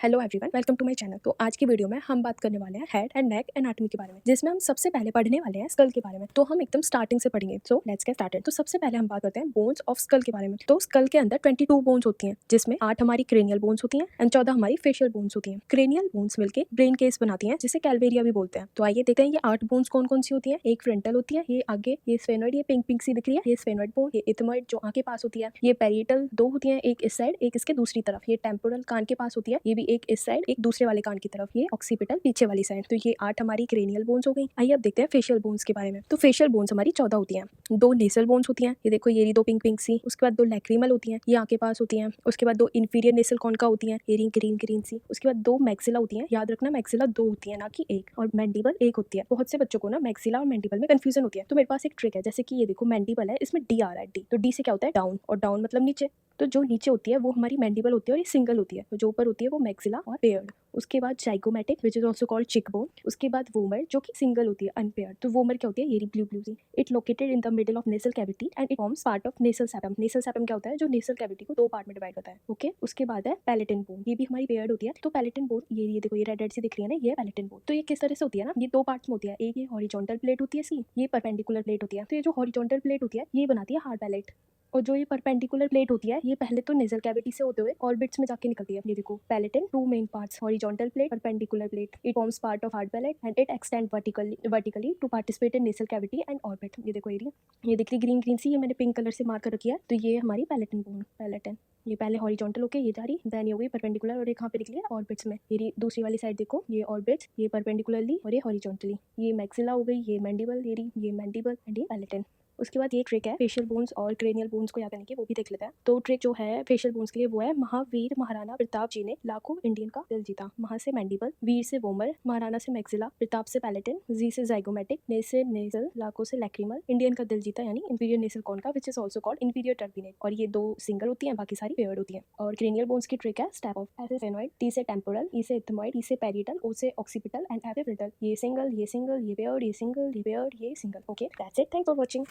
Hello everyone, welcome to my channel. तो आज की वीडियो में हम बात करने वाले हैं हेड एंड नेक एनाटॉमी के बारे में, जिसमें हम सबसे पहले पढ़ने वाले हैं स्कल के बारे में। तो हम एकदम स्टार्टिंग से पढ़ेंगे। So let's get started. तो सबसे पहले हम बात करते हैं बोन्स ऑफ स्कल के बारे में। तो स्कल के अंदर 22 बोन्स होती हैं, जिसमें 8 हमारी क्रेनियल बोन्स होती हैं एंड 14 हमारी फेशियल बोन्स होती हैं। क्रेनियल बोन्स मिलकर ब्रेन केस बनाती हैं, जिसे कैलवेरिया भी बोलते हैं। तो आइए देखते हैं ये 8 बोन्स कौन कौन सी होती है। एक फ्रंटल होती है, ये आगे, ये स्फेनोइड, ये पिंक पिंक सी दिख रही है, ये स्फेनोइड बोन, ये इथमोइड जो आंख के पास होती है, ये पेरिटल 2 होती है, एक इस साइड एक इसके दूसरी तरफ, ये टेम्पोरल कान के पास होती है, ये भी एक इस साइड एक दूसरे वाले कान की तरफ, ये ऑक्सीपिटल पीछे वाली साइड। तो ये 8 हमारी क्रेनियल बोन्स हो गई। आइए अब देखते हैं फेशियल बोन्स के बारे में। तो फेशियल बोन्स हमारी 14 होती हैं। 2 नेसल बोन्स होती हैं, ये देखो ये रही 2 पिंक पिंक सी। उसके बाद 2 लैक्रिमल होती हैं, ये आंख के पास होती हैं। उसके बाद 2 इंफीरियर नेसल कॉन्का होती हैं, ये रही ग्रीन ग्रीन सी। उसके बाद 2 मैक्सिला होती हैं, याद रखना मैक्सिला 2 होती है ना कि 1, और मैंडिबल 1 होती है। बहुत से बच्चों को ना मैक्सिला और मैंडिबल में कंफ्यूजन होती है। तो मेरे पास एक ट्रिक है, जैसे कि ये देखो मैंडिबल है, इसमें डी आ रहा है, डी। तो डी से क्या होता है डाउन, और डाउन मतलब नीचे। तो जो नीचे होती है वो हमारी मैंडिबल होती है और ये सिंगल होती है। तो जो ऊपर होती है वो मैक्सिला और पेयर्ड। उसके बाद zygomatic which is also called चिक बोन। उसके बाद वोमर जो कि सिंगल होती है अनपेयर्ड। तो वोमर क्या होती है, ये ब्लू ब्लू सी। It located in the middle of nasal cavity and it forms part of nasal septum. Nasal septum क्या होता है, जो नेसल कैविटी को 2 पार्ट में डिवाइड करता है। ओके उसके बाद है पैलेटिन बोन, ये भी हमारी पेयर्ड होती है। तो पैलेटिन बोन ये देखो ये रेड रेड सी दिख रही है ना, ये पैलेटिन बोन। तो ये किस तरह से होती है ना, ये 2 पार्ट्स में होती है। एक ये हॉरिजॉन्टल प्लेट होती है सी, ये परपेंडिकुलर प्लेट होती है। तो ये जो हॉरिजॉन्टल प्लेट होती है ये बनाती है हार्ड पैलेट, और जो ये परपेंडिकुलर प्लेट होती है ये पहले तो नेजल कैविटी से होते हुए ऑर्बिट्स में जाके निकलती है। ये देखो palatine 2 main parts, horizontal plate, perpendicular plate. It forms part of hard palate and it extend vertically to participate in nasal cavity and orbit. ये देखो ये दिख रही ग्रीन ग्रीन सी, ये मैंने पिंक कलर से मार्क कर रखी है। तो ये हमारी पैलेटिन बोन, पैलेटिन। ये पहले हॉरिजॉन्टल होके ये जा रही, देन ये हो गई परपेंडिकुलर, और ये कहाँ पे निकली है ऑर्बिट्स में। ये दूसरी वाली साइड देखो, ये ऑर्बिट्स, ये परपेंडिकुलरली और ये हॉरिजॉन्टली। ये मैक्सिला हो गई, ये मैंडिबल, ये मैंडिबल एंड ये पैलेटिन। उसके बाद ये ट्रिक है फेशियल बोन्स और क्रेनियल बोन्स को याद करने की, वो भी देख लेते हैं। तो ट्रिक जो है फेशियल बोन्स के लिए वो है, महावीर महाराणा प्रताप जी ने लाखों इंडियन का दिल जीता। महा से मैंडिबल, वीर से वोमर, महाराणा से मैक्सिला, प्रताप से पैलेटिन, जी से जाइगोमैटिक, ने से नेजल, लाखों से लैक्रिमल, इंडियन का दिल जीता यानी inferior nasal concha which is also called inferior turbinate. और ये 2 सिंगल होती हैं, बाकी सारी पेयर्ड होती हैं। और क्रेनियल बोन्स की ट्रिक है स्टेप ऑफ, एस से फेनोइड, टी से टेम्पोरल, ई से इथमोइड, ई से पेरिटल, ओ से ऑक्सीपिटल एंड एफ से फ्रंटल। ये सिंगल, ये पेयर्ड, ये सिंगल, ये पेयर्ड, ये सिंगल, ये पेयर्ड, ये single. Okay that's it, thanks for watching.